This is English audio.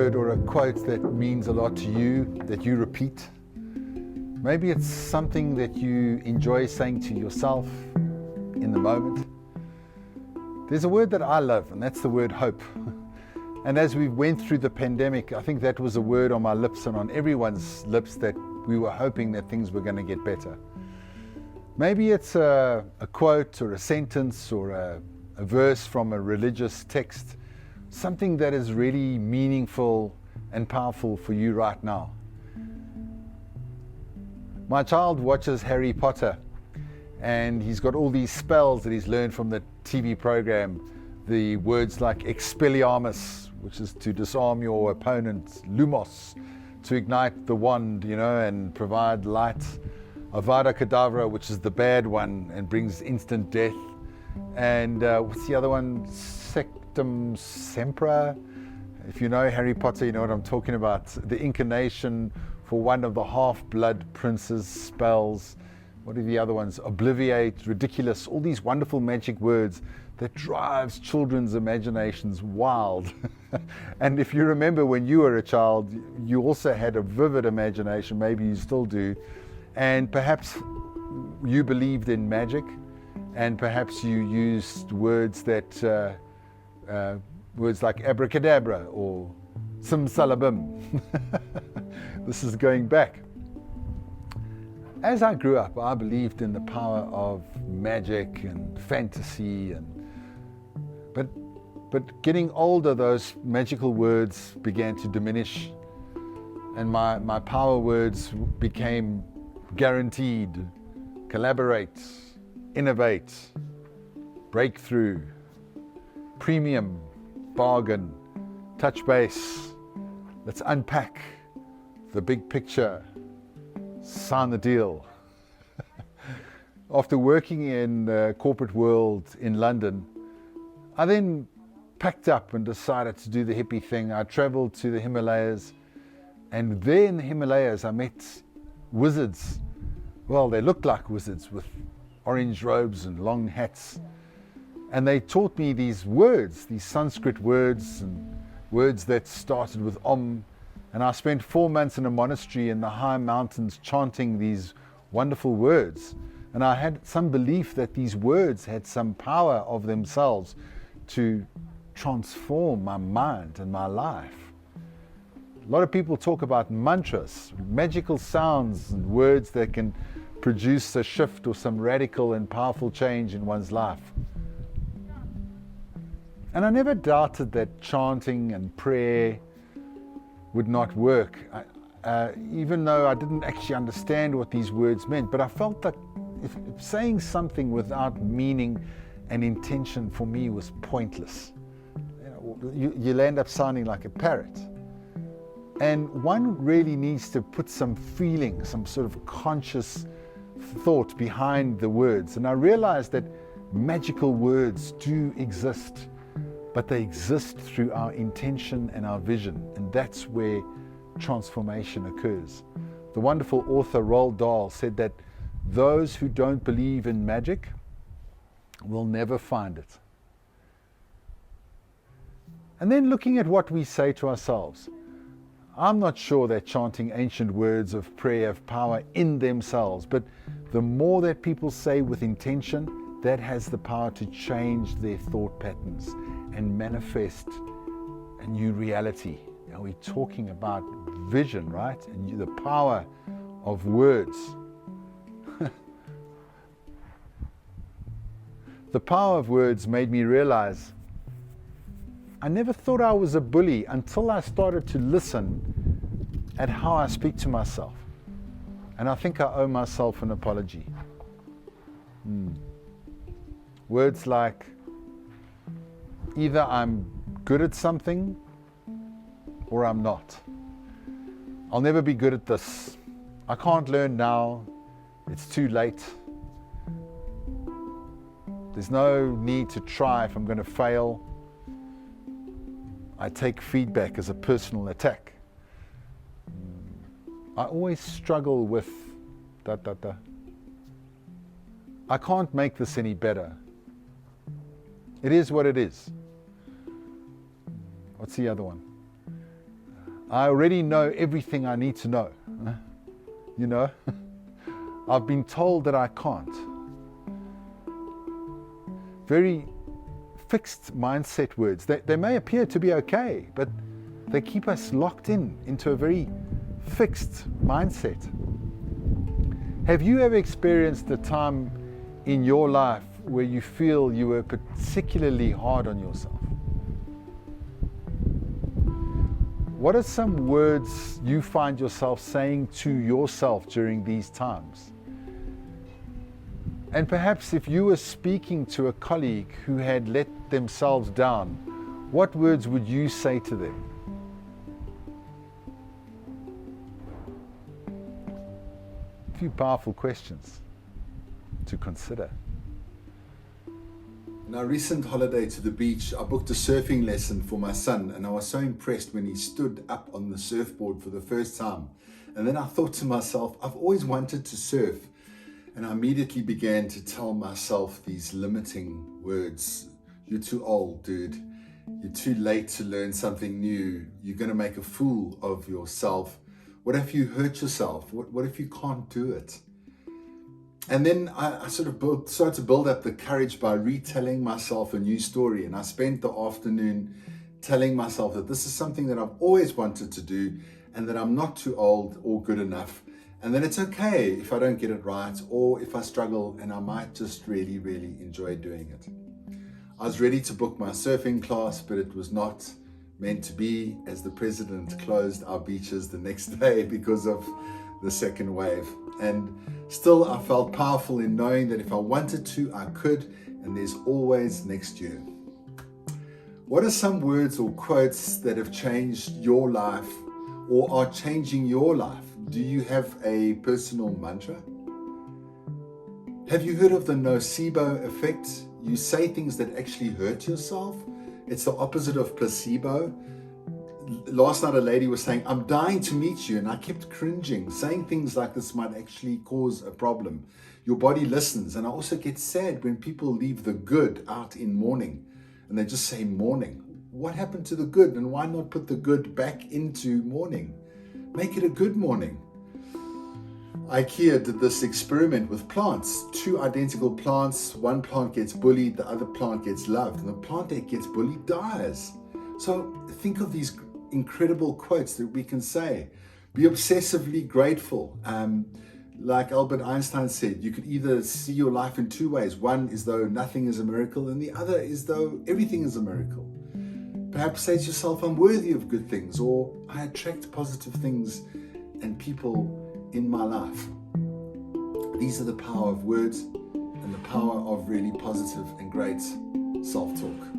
word or a quote that means a lot to you, that you repeat. Maybe it's something that you enjoy saying to yourself in the moment. There's a word that I love, and that's the word hope. And as we went through the pandemic, I think that was a word on my lips and on everyone's lips, that we were hoping that things were going to get better. Maybe it's a quote or a sentence or a verse from a religious text, something that is really meaningful and powerful for you right now. My child watches Harry Potter, and he's got all these spells that he's learned from the TV program. The words like Expelliarmus, which is to disarm your opponent, Lumos, to ignite the wand, and provide light, Avada Kedavra, which is the bad one and brings instant death, and what's the other one? Sectum Sempra. If you know Harry Potter, you know what I'm talking about. The incarnation for one of the half-blood prince's spells. What are the other ones? Obliviate, ridiculous, all these wonderful magic words that drives children's imaginations wild. And if you remember when you were a child, you also had a vivid imagination, maybe you still do, and perhaps you believed in magic, and perhaps you used words that, words like abracadabra or simsalabim. This is going back. As I grew up, I believed in the power of magic and fantasy, but getting older, those magical words began to diminish, and my power words became guaranteed, collaborate, innovate, breakthrough, premium, bargain, touch base, let's unpack the big picture, sign the deal. After working in the corporate world in London, I then packed up and decided to do the hippie thing. I traveled to the Himalayas, and there in the Himalayas I met wizards. Well, they looked like wizards with orange robes and long hats. And they taught me these words, these Sanskrit words, and words that started with Om. And I spent 4 months in a monastery in the high mountains chanting these wonderful words. And I had some belief that these words had some power of themselves to transform my mind and my life. A lot of people talk about mantras, magical sounds and words that can produce a shift or some radical and powerful change in one's life. And I never doubted that chanting and prayer would not work, even though I didn't actually understand what these words meant. But I felt that if saying something without meaning and intention for me was pointless. You'll end up sounding like a parrot. And one really needs to put some feeling, some sort of conscious thought behind the words. And I realized that magical words do exist, but they exist through our intention and our vision, and that's where transformation occurs. The wonderful author Roald Dahl said that those who don't believe in magic will never find it. And then looking at what we say to ourselves, I'm not sure that chanting ancient words of prayer have power in themselves, but the more that people say with intention, that has the power to change their thought patterns and manifest a new reality. We're talking about vision, right? And the power of words. The power of words made me realize I never thought I was a bully until I started to listen at how I speak to myself. And I think I owe myself an apology. Words like, either I'm good at something or I'm not. I'll never be good at this. I can't learn now. It's too late. There's no need to try if I'm going to fail. I take feedback as a personal attack. I always struggle with I can't make this any better. It is what it is. What's the other one? I already know everything I need to know. You know, I've been told that I can't. Very fixed mindset words. They may appear to be okay, but they keep us locked into a very fixed mindset. Have you ever experienced a time in your life where you feel you were particularly hard on yourself? What are some words you find yourself saying to yourself during these times? And perhaps if you were speaking to a colleague who had let themselves down, what words would you say to them? A few powerful questions to consider. On our recent holiday to the beach, I booked a surfing lesson for my son, and I was so impressed when he stood up on the surfboard for the first time. And then I thought to myself, I've always wanted to surf. And I immediately began to tell myself these limiting words. You're too old, dude. You're too late to learn something new. You're going to make a fool of yourself. What if you hurt yourself? What if you can't do it? And then I sort of started to build up the courage by retelling myself a new story. And I spent the afternoon telling myself that this is something that I've always wanted to do, and that I'm not too old or good enough. And then it's okay if I don't get it right, or if I struggle, and I might just really, really enjoy doing it. I was ready to book my surfing class, but it was not meant to be, as the president closed our beaches the next day because of the second wave. And still, I felt powerful in knowing that if I wanted to, I could, and there's always next year. What are some words or quotes that have changed your life or are changing your life? Do you have a personal mantra? Have you heard of the nocebo effect? You say things that actually hurt yourself. It's the opposite of placebo. Last night a lady was saying, I'm dying to meet you, and I kept cringing. Saying things like this might actually cause a problem. Your body listens. And I also get sad when people leave the good out in mourning and they just say mourning. What happened to the good? And why not put the good back into mourning? Make it a good morning. IKEA did this experiment with plants. Two identical plants. One plant gets bullied, the other plant gets loved. And the plant that gets bullied dies. So think of these incredible quotes that we can say. Be obsessively grateful. Like Albert Einstein said, you could either see your life in two ways. One is though nothing is a miracle, and the other is though everything is a miracle. Perhaps say to yourself, I'm worthy of good things, or I attract positive things and people in my life. These are the power of words and the power of really positive and great self-talk.